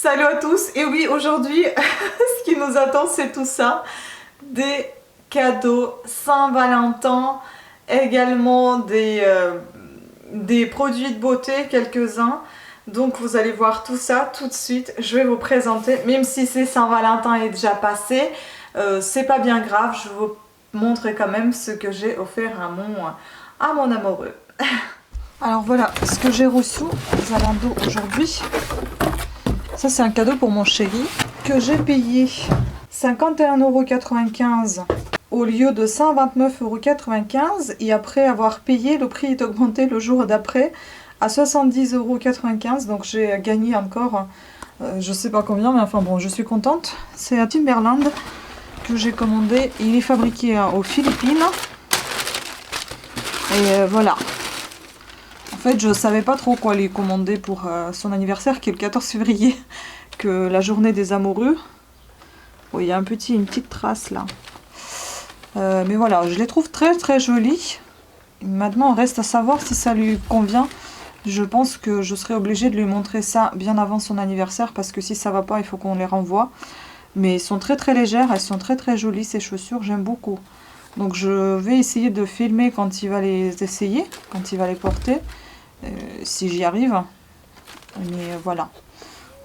Salut à tous, et oui, aujourd'hui ce qui nous attend c'est tout ça, des cadeaux Saint-Valentin, également des produits de beauté, quelques-uns. Donc vous allez voir tout ça tout de suite. Je vais vous présenter, même si c'est Saint-Valentin est déjà passé, c'est pas bien grave, je vous montrer quand même ce que j'ai offert à mon amoureux. Alors voilà ce que j'ai reçu Zalando aujourd'hui. Ça c'est un cadeau pour mon chéri que j'ai payé 51,95 € au lieu de 129,95 € et après avoir payé, le prix est augmenté le jour d'après à 70,95 €, donc j'ai gagné encore je sais pas combien, mais enfin bon, je suis contente. C'est un Timberland que j'ai commandé, il est fabriqué aux Philippines et voilà. En fait, je savais pas trop quoi lui commander pour son anniversaire qui est le 14 février, que la journée des amoureux. Oh, il y a une petite trace là. Mais voilà, je les trouve très très jolies. Maintenant, il reste à savoir si ça lui convient. Je pense que je serai obligée de lui montrer ça bien avant son anniversaire parce que si ça va pas, il faut qu'on les renvoie. Mais elles sont très très légères, elles sont très très jolies ces chaussures, j'aime beaucoup. Donc je vais essayer de filmer quand il va les essayer, quand il va les porter. Si j'y arrive, mais voilà.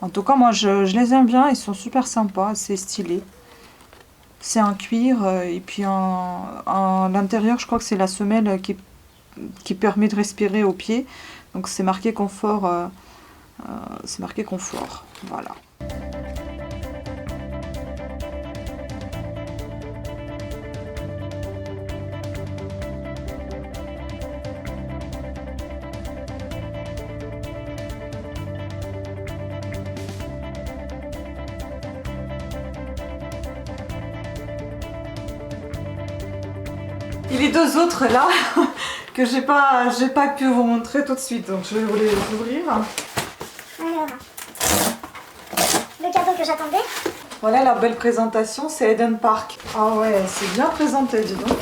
En tout cas, moi je les aime bien, ils sont super sympas, c'est stylé. C'est un cuir et puis à l'intérieur, je crois que c'est la semelle qui permet de respirer au pied. Donc c'est marqué confort, voilà. Et les deux autres là, que j'ai pas pu vous montrer tout de suite, donc je vais vous les ouvrir. Alors, le cadeau que j'attendais. Voilà la belle présentation, c'est Eden Park. Ah ouais, c'est bien présenté, dis donc.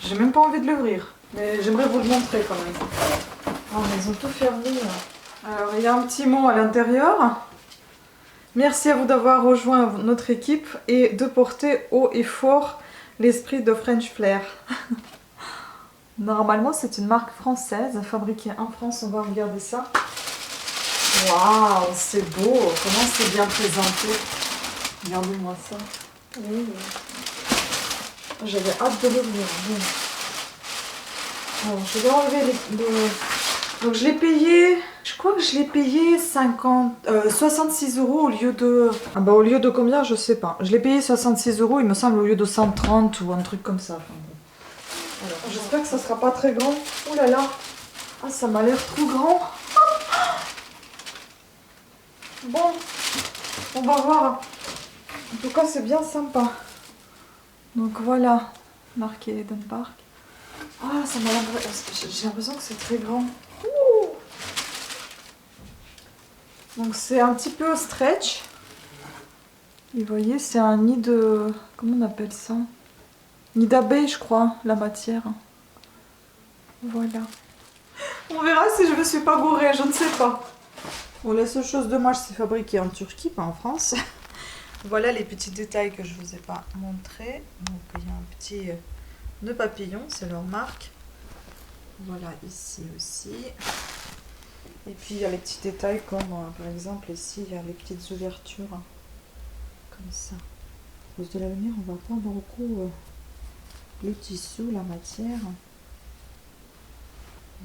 J'ai même pas envie de l'ouvrir, mais j'aimerais vous le montrer quand même. Oh, mais ils ont tout fermé. Alors, il y a un petit mot à l'intérieur. Merci à vous d'avoir rejoint notre équipe et de porter haut et fort l'esprit de French Flair. Normalement, c'est une marque française, fabriquée en France. On va regarder ça. Waouh, c'est beau. Comment c'est bien présenté. Regardez-moi ça. Oui. J'avais hâte de l'ouvrir. Bon, je vais enlever Donc je l'ai payé, je crois que je l'ai payé 66 € au lieu de... Ah bah au lieu de combien, je sais pas. Je l'ai payé 66 €, il me semble, au lieu de 130 ou un truc comme ça. Enfin, bon. Alors, j'espère que ça sera pas très grand. Oh là là. Ah, ça m'a l'air trop grand. Bon, on va voir. En tout cas, c'est bien sympa. Donc voilà, marqué Eden Park. Ah, ça m'a l'air... J'ai l'impression que c'est très grand. Ouh. Donc c'est un petit peu stretch. Et vous voyez, c'est un nid de... Comment on appelle ça? Nid d'abeille, je crois, la matière. Voilà. On verra si je me suis pas gourée, je ne sais pas. Bon, la seule chose dommage, c'est fabriqué en Turquie, pas en France. Voilà les petits détails que je vous ai pas montrés. Donc il y a un petit nœud papillon, c'est leur marque. Voilà, ici aussi. Et puis il y a les petits détails comme par exemple ici, il y a les petites ouvertures. Comme ça. À cause de la lumière, on voit pas beaucoup le tissu, la matière.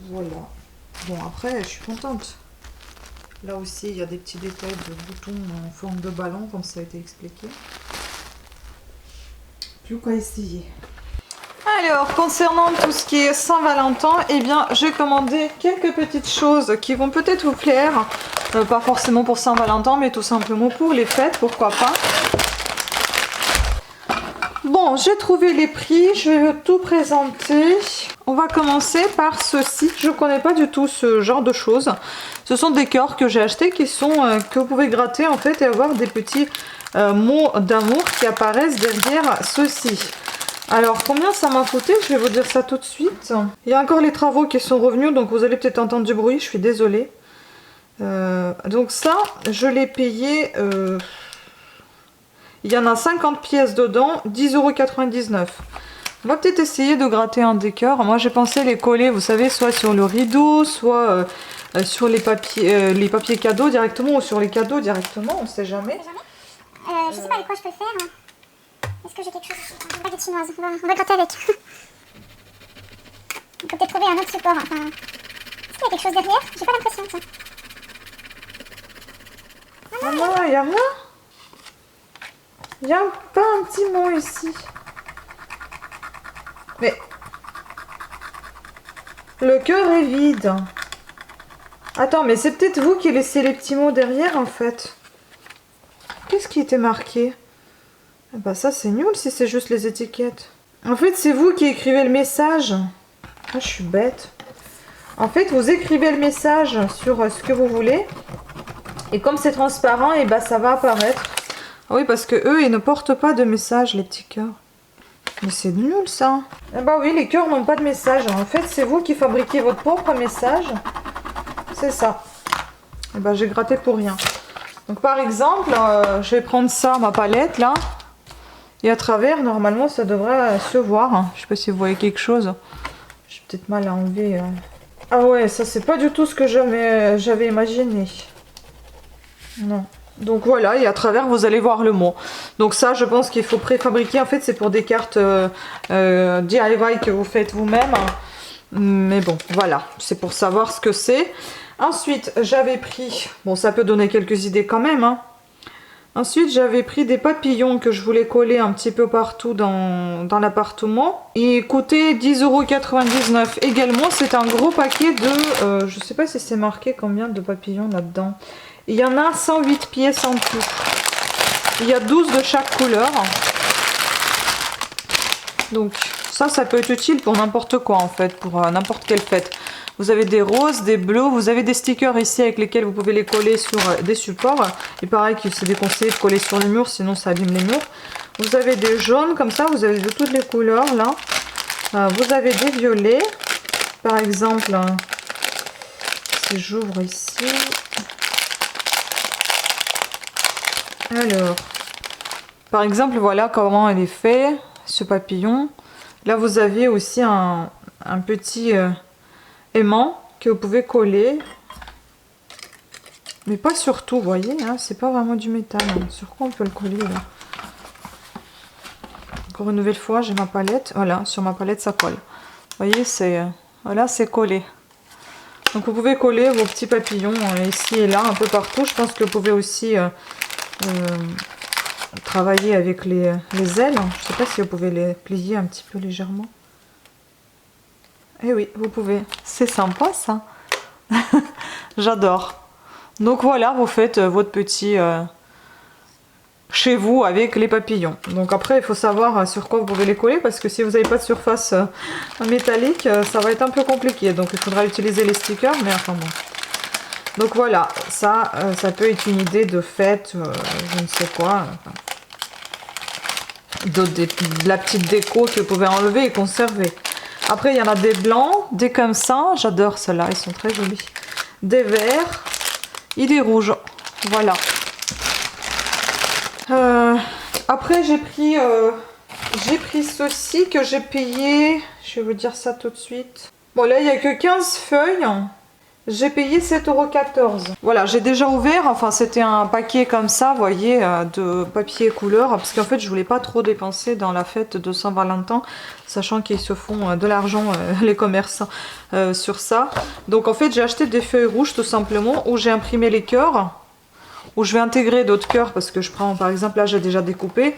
Voilà. Bon, après, je suis contente. Là aussi, il y a des petits détails de boutons en forme de ballon, comme ça a été expliqué. Plus qu'à essayer. Alors, concernant tout ce qui est Saint-Valentin, eh bien, j'ai commandé quelques petites choses qui vont peut-être vous plaire. Pas forcément pour Saint-Valentin, mais tout simplement pour les fêtes, pourquoi pas. Bon, j'ai trouvé les prix, je vais tout présenter. On va commencer par ceci. Je ne connais pas du tout ce genre de choses. Ce sont des cœurs que j'ai achetés qui sont que vous pouvez gratter en fait et avoir des petits mots d'amour qui apparaissent derrière ceci. Alors combien ça m'a coûté? Je vais vous dire ça tout de suite. Il y a encore les travaux qui sont revenus, donc vous allez peut-être entendre du bruit, je suis désolée. Donc ça, je l'ai payé... il y en a 50 pièces dedans, 10,99 €. On va peut-être essayer de gratter un des cœurs. Moi j'ai pensé les coller, vous savez, soit sur le rideau, soit sur les papiers cadeaux directement, ou sur les cadeaux directement, on sait jamais. Je sais pas avec quoi je peux le faire. Est-ce que j'ai quelque chose? Une baguette chinoise, on va gratter avec. On peut peut-être trouver un autre support. Enfin, est-ce qu'il y a quelque chose derrière? J'ai pas l'impression que ça. Ah non, il n'y a rien. Il n'y a pas un petit mot ici. Mais le cœur est vide. Attends, mais c'est peut-être vous qui laissez les petits mots derrière en fait. Qu'est-ce qui était marqué? Ah bah ça c'est nul si c'est juste les étiquettes. En fait c'est vous qui écrivez le message. Ah, je suis bête. En fait vous écrivez le message sur ce que vous voulez. Et comme c'est transparent, et bah ça va apparaître. Ah oui, parce que eux ils ne portent pas de message, les petits cœurs. Mais c'est nul ça. Ah bah oui, les cœurs n'ont pas de message. En fait c'est vous qui fabriquez votre propre message. C'est ça. Et bah j'ai gratté pour rien. Donc par exemple, je vais prendre ça, ma palette là. Et à travers, normalement, ça devrait se voir. Je sais pas si vous voyez quelque chose. J'ai peut-être mal à enlever. Ah ouais, ça c'est pas du tout ce que j'avais imaginé. Non. Donc voilà, et à travers, vous allez voir le mot. Donc ça, je pense qu'il faut préfabriquer. En fait, c'est pour des cartes DIY que vous faites vous-même. Mais bon, voilà. C'est pour savoir ce que c'est. Ensuite, j'avais pris... Bon, ça peut donner quelques idées quand même, hein. Ensuite, j'avais pris des papillons que je voulais coller un petit peu partout dans l'appartement. Ils coûtaient 10,99 € également. C'est un gros paquet de... je sais pas si c'est marqué combien de papillons là-dedans. Il y en a 108 pièces en tout. Il y a 12 de chaque couleur. Donc ça peut être utile pour n'importe quoi en fait, pour n'importe quelle fête. Vous avez des roses, des bleus, vous avez des stickers ici avec lesquels vous pouvez les coller sur des supports. Et pareil que c'est déconseillé de coller sur les murs, sinon ça abîme les murs. Vous avez des jaunes comme ça, vous avez de toutes les couleurs là. Vous avez des violets, par exemple, si j'ouvre ici. Alors, par exemple, voilà comment elle est faite, ce papillon. Là, vous avez aussi un petit aimant que vous pouvez coller. Mais pas sur tout, vous voyez, hein, c'est pas vraiment du métal. Hein. Sur quoi on peut le coller, là? Encore une nouvelle fois, j'ai ma palette. Voilà, sur ma palette, ça colle. Vous voyez, voilà, c'est collé. Donc, vous pouvez coller vos petits papillons ici et là, un peu partout. Je pense que vous pouvez aussi... travailler avec les ailes. Je sais pas si vous pouvez les plier un petit peu légèrement. Eh oui, vous pouvez. C'est sympa ça. J'adore. Donc voilà, vous faites votre petit chez vous avec les papillons. Donc après, il faut savoir sur quoi vous pouvez les coller parce que si vous n'avez pas de surface métallique, ça va être un peu compliqué. Donc il faudra utiliser les stickers, mais enfin bon. Donc voilà, ça peut être une idée de fête, je ne sais quoi. De la petite déco que vous pouvez enlever et conserver. Après, il y en a des blancs, des comme ça. J'adore ceux-là, ils sont très jolis. Des verts et des rouges. Voilà. Après, j'ai pris ceci que j'ai payé. Je vais vous dire ça tout de suite. Bon, là, il n'y a que 15 feuilles. J'ai payé 7,14 €. Voilà, j'ai déjà ouvert, enfin c'était un paquet comme ça, vous voyez, de papier couleur, parce qu'en fait je voulais pas trop dépenser dans la fête de Saint-Valentin, sachant qu'ils se font de l'argent, les commerçants, sur ça. Donc en fait j'ai acheté des feuilles rouges tout simplement, où j'ai imprimé les cœurs, où je vais intégrer d'autres cœurs, parce que je prends, par exemple là j'ai déjà découpé.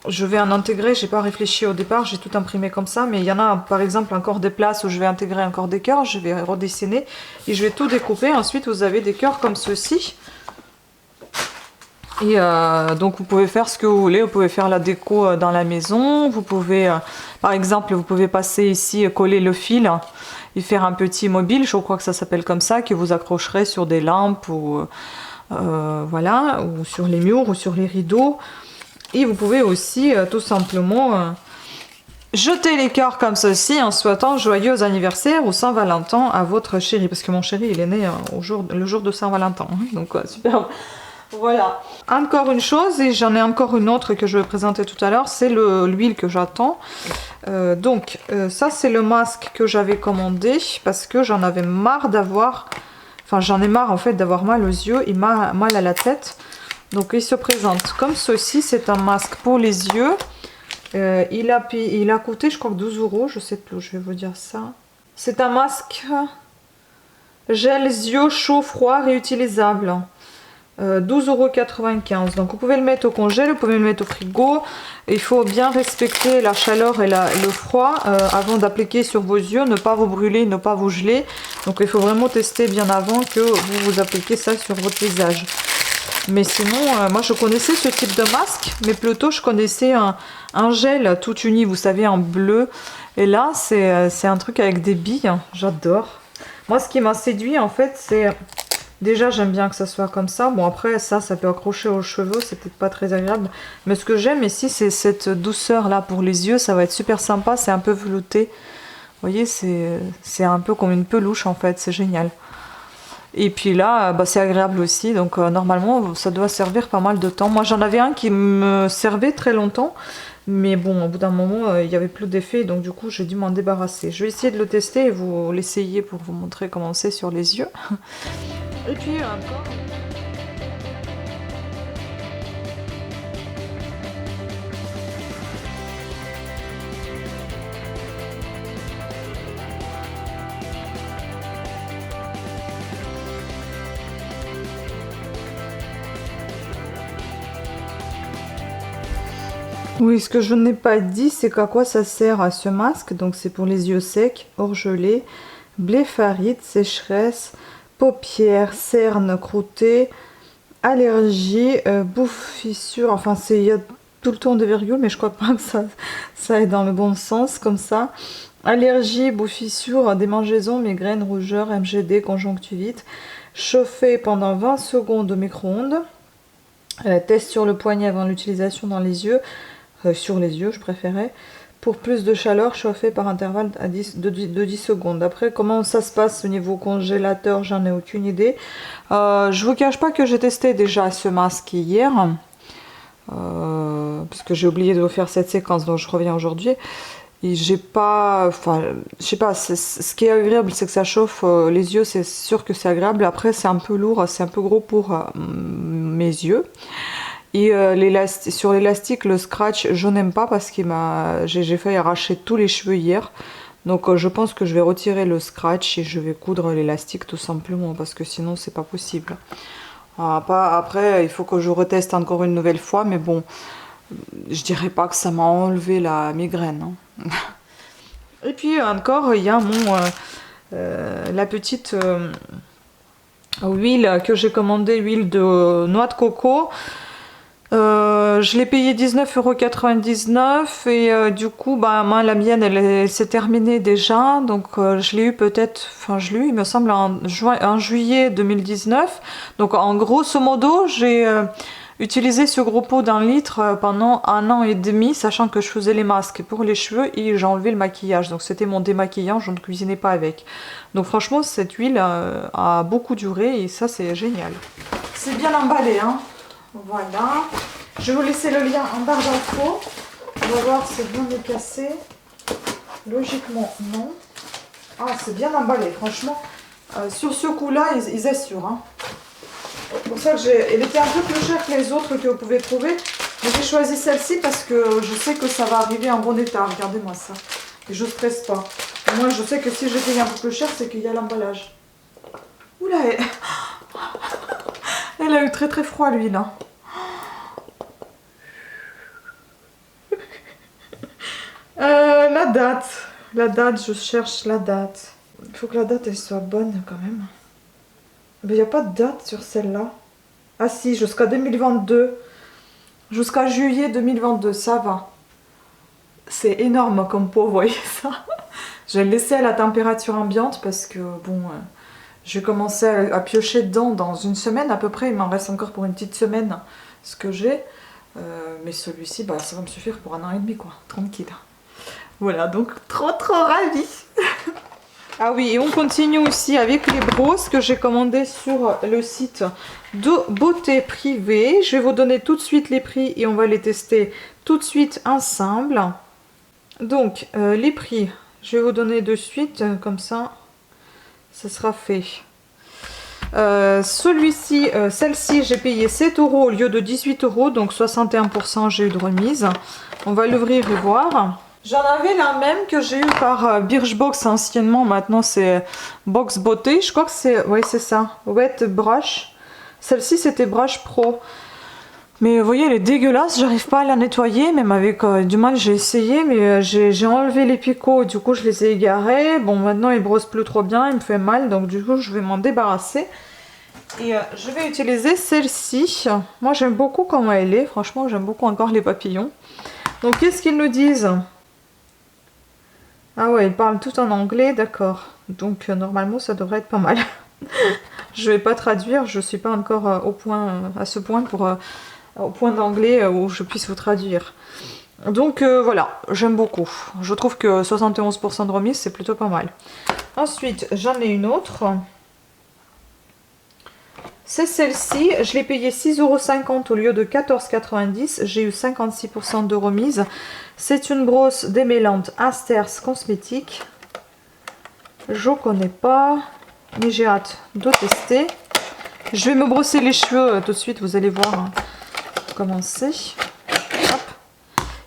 Je vais en intégrer, j'ai pas réfléchi au départ, j'ai tout imprimé comme ça, mais il y en a par exemple encore des places où je vais intégrer encore des cœurs, je vais redessiner et je vais tout découper. Ensuite vous avez des cœurs comme ceci. Et donc vous pouvez faire ce que vous voulez, vous pouvez faire la déco dans la maison, vous pouvez, par exemple, vous pouvez passer ici, coller le fil et faire un petit mobile, je crois que ça s'appelle comme ça, que vous accrocherez sur des lampes ou voilà, ou sur les murs ou sur les rideaux. Et vous pouvez aussi tout simplement jetez les cœurs comme ceci en souhaitant joyeux anniversaire ou Saint-Valentin à votre chéri. Parce que mon chéri, il est né le jour de Saint-Valentin. Hein, donc, super. Voilà. Encore une chose, et j'en ai encore une autre que je vais présenter tout à l'heure, c'est l'huile que j'attends. Ça, c'est le masque que j'avais commandé parce que j'en avais marre d'avoir... Enfin, j'en ai marre en fait d'avoir mal aux yeux et mal à la tête. Donc, il se présente comme ceci. C'est un masque pour les yeux. Il a coûté, je crois, 12 €. Je sais plus, je vais vous dire ça. C'est un masque gel yeux chaud froid réutilisable. 12,95 €. Donc vous pouvez le mettre au congèle, vous pouvez le mettre au frigo. Il faut bien respecter la chaleur et le froid avant d'appliquer sur vos yeux, ne pas vous brûler, ne pas vous geler. Donc il faut vraiment tester bien avant que vous appliquez ça sur votre visage. Mais sinon, moi je connaissais ce type de masque, mais plutôt je connaissais un gel tout uni, vous savez, en bleu. Et là, c'est un truc avec des billes, j'adore. Moi, ce qui m'a séduit, en fait, c'est... Déjà, j'aime bien que ça soit comme ça. Bon, après, ça peut accrocher aux cheveux, c'est peut-être pas très agréable. Mais ce que j'aime ici, c'est cette douceur-là pour les yeux. Ça va être super sympa, c'est un peu velouté. Vous voyez, c'est un peu comme une peluche, en fait, c'est génial. Et puis là, c'est agréable aussi, donc normalement ça doit servir pas mal de temps. Moi j'en avais un qui me servait très longtemps, mais bon, au bout d'un moment il n'y avait plus d'effet, donc du coup j'ai dû m'en débarrasser. Je vais essayer de le tester et vous l'essayer pour vous montrer comment c'est sur les yeux. Et puis encore... Oui, ce que je n'ai pas dit, c'est qu'à quoi ça sert à ce masque. Donc c'est pour les yeux secs, orgelés, blépharite, sécheresse, paupières, cernes croûtées, allergie, bouffissure. Enfin, il y a tout le temps des virgules, mais je crois pas que ça est dans le bon sens, comme ça. Allergie, bouffissure, démangeaisons, migraine, rougeur, MGD, conjonctivite. Chauffer pendant 20 secondes au micro-ondes. Test sur le poignet avant l'utilisation dans les yeux. Sur les yeux, je préférais. Pour plus de chaleur, chauffer par intervalle de 10 secondes. Après, comment ça se passe au niveau congélateur, j'en ai aucune idée. Je vous cache pas que j'ai testé déjà ce masque hier. Parce que j'ai oublié de vous faire cette séquence, donc je reviens aujourd'hui. Et j'ai pas... Enfin, je sais pas, ce qui est agréable, c'est que ça chauffe les yeux, c'est sûr que c'est agréable. Après, c'est un peu lourd, c'est un peu gros pour mes yeux. Et sur l'élastique, le scratch, je n'aime pas parce que j'ai failli arracher tous les cheveux hier. Donc je pense que je vais retirer le scratch et je vais coudre l'élastique tout simplement parce que sinon c'est pas possible. Après, il faut que je reteste encore une nouvelle fois, mais bon, je dirais pas que ça m'a enlevé la migraine. Hein. Et puis encore, il y a la petite huile que j'ai commandée, huile de noix de coco. Je l'ai payé 19,99 € et du coup moi, la mienne elle s'est terminée déjà, donc je l'ai eu peut-être, il me semble en juillet 2019, donc en grosso modo j'ai utilisé ce gros pot d'1 litre pendant 1 an et demi, sachant que je faisais les masques pour les cheveux et j'ai enlevé le maquillage, donc c'était mon démaquillant, je ne cuisinais pas avec. Donc franchement cette huile a beaucoup duré et ça c'est génial. C'est bien emballé hein. Voilà, je vais vous laisser le lien en barre d'infos. On va voir si c'est bien décassé. Logiquement, non. Ah, c'est bien emballé, franchement. Sur ce coup-là, ils assurent. Hein. C'est pour ça que elle était un peu plus chère que les autres que vous pouvez trouver. Mais j'ai choisi celle-ci parce que je sais que ça va arriver en bon état. Regardez-moi ça. Et je ne stresse pas. Moi, je sais que si je paye un peu plus cher, c'est qu'il y a l'emballage. Oula, elle a eu très très froid, lui, là. La date, je cherche la date. Il faut que la date elle soit bonne quand même. Mais il n'y a pas de date sur celle-là. Ah si, jusqu'à 2022. Jusqu'à juillet 2022, ça va. C'est énorme comme pot, vous voyez ça. Je vais le laisser à la température ambiante parce que bon, je vais commencer à piocher dedans dans une semaine à peu près. Il m'en reste encore pour une petite semaine ce que j'ai. Mais celui-ci, ça va me suffire pour 1 an et demi quoi, tranquille. Voilà, donc trop ravie. Ah oui, et on continue aussi avec les brosses que j'ai commandées sur le site de beauté privée. Je vais vous donner tout de suite les prix et on va les tester tout de suite ensemble. Donc, les prix, je vais vous donner de suite, comme ça sera fait. Celui-ci, celle-ci, j'ai payé 7 € au lieu de 18 €, donc 61% j'ai eu de remise. On va l'ouvrir et voir. J'en avais la même que j'ai eu par Birchbox anciennement, maintenant c'est Box Beauté. Je crois que c'est, oui c'est ça, Wet Brush. Celle-ci c'était Brush Pro. Mais vous voyez, elle est dégueulasse, j'arrive pas à la nettoyer, même avec du mal j'ai essayé, mais j'ai enlevé les picots, du coup je les ai égarés. Bon, maintenant il brosse plus trop bien, il me fait mal, donc du coup je vais m'en débarrasser. Et je vais utiliser celle-ci. Moi j'aime beaucoup comment elle est, franchement j'aime beaucoup encore les papillons. Donc qu'est-ce qu'ils nous disent? Ah ouais, ils parlent tout en anglais, d'accord. Donc normalement ça devrait être pas mal. Je vais pas traduire, je suis pas encore au point, à ce point pour... au point d'anglais où je puisse vous traduire. Donc voilà, j'aime beaucoup. Je trouve que 71% de remise, c'est plutôt pas mal. Ensuite, j'en ai une autre. C'est celle-ci. Je l'ai payée 6,50 € au lieu de 14,90 €. J'ai eu 56% de remise. C'est une brosse démêlante Asters Cosmétiques. Je connais pas, mais j'ai hâte de tester. Je vais me brosser les cheveux tout de suite, vous allez voir. Commencer.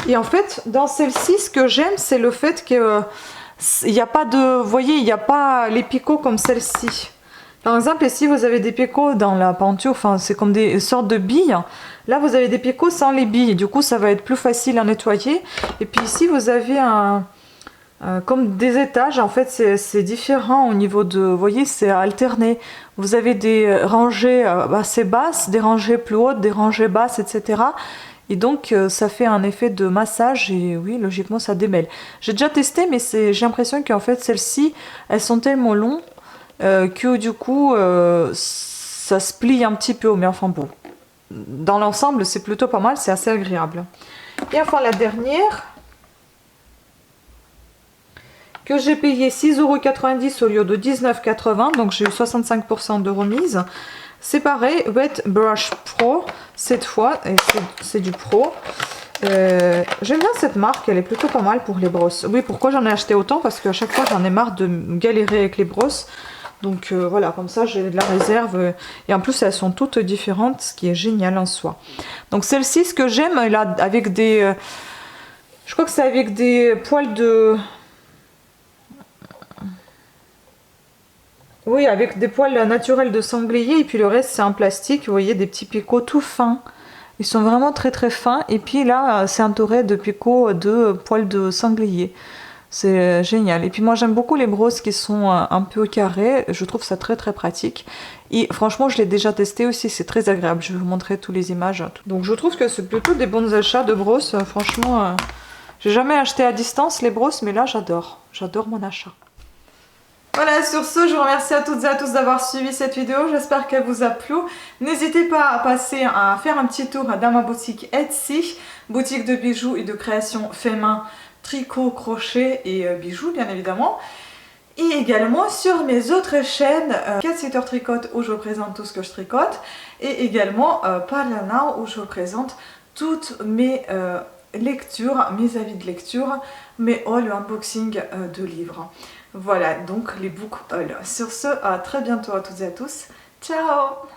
Et en fait, dans celle-ci, ce que j'aime, c'est le fait que il n'y a pas de, vous voyez, il n'y a pas les picots comme celle-ci. Par exemple, ici, vous avez des picots dans la peinture, enfin, c'est comme des sortes de billes. Là, vous avez des picots sans les billes. Du coup, ça va être plus facile à nettoyer. Et puis ici, vous avez comme des étages. En fait, c'est différent au niveau de, vous voyez, c'est alterné. Vous avez des rangées assez basses, des rangées plus hautes, des rangées basses, etc. Et donc, ça fait un effet de massage et oui, logiquement, ça démêle. J'ai déjà testé, mais j'ai l'impression qu'en fait, celles-ci, elles sont tellement longues que du coup, ça se plie un petit peu. Mais enfin bon, dans l'ensemble, c'est plutôt pas mal, c'est assez agréable. Et enfin, la dernière, que j'ai payé 6,90 € au lieu de 19,80 €, donc j'ai eu 65% de remise. C'est pareil, Wet Brush Pro, cette fois, et c'est du Pro. J'aime bien cette marque, elle est plutôt pas mal pour les brosses. Oui, pourquoi j'en ai acheté autant? Parce qu'à chaque fois j'en ai marre de galérer avec les brosses. Donc voilà, comme ça j'ai de la réserve. Et en plus elles sont toutes différentes, ce qui est génial en soi. Donc celle-ci, ce que j'aime, elle a avec des... je crois que c'est avec des poils de... Oui, avec des poils naturels de sanglier, et puis le reste c'est en plastique, vous voyez, des petits picots tout fins. Ils sont vraiment très fins, et puis là c'est entouré de picots de poils de sanglier. C'est génial. Et puis moi j'aime beaucoup les brosses qui sont un peu carrées, je trouve ça très pratique. Et franchement je l'ai déjà testé aussi, c'est très agréable, je vais vous montrer toutes les images. Donc je trouve que c'est plutôt des bons achats de brosses, franchement. J'ai jamais acheté à distance les brosses, mais là j'adore mon achat. Voilà, sur ce, je vous remercie à toutes et à tous d'avoir suivi cette vidéo. J'espère qu'elle vous a plu. N'hésitez pas à passer à faire un petit tour dans ma boutique Etsy, boutique de bijoux et de création fait main, tricot, crochet et bijoux bien évidemment. Et également sur mes autres chaînes, Cat Sitter Tricote où je vous présente tout ce que je tricote. Et également Parlana où je vous présente toutes mes lectures, mes avis de lecture, mes hauls, unboxing de livres. Voilà donc les book hauls. Sur ce, à très bientôt à toutes et à tous. Ciao!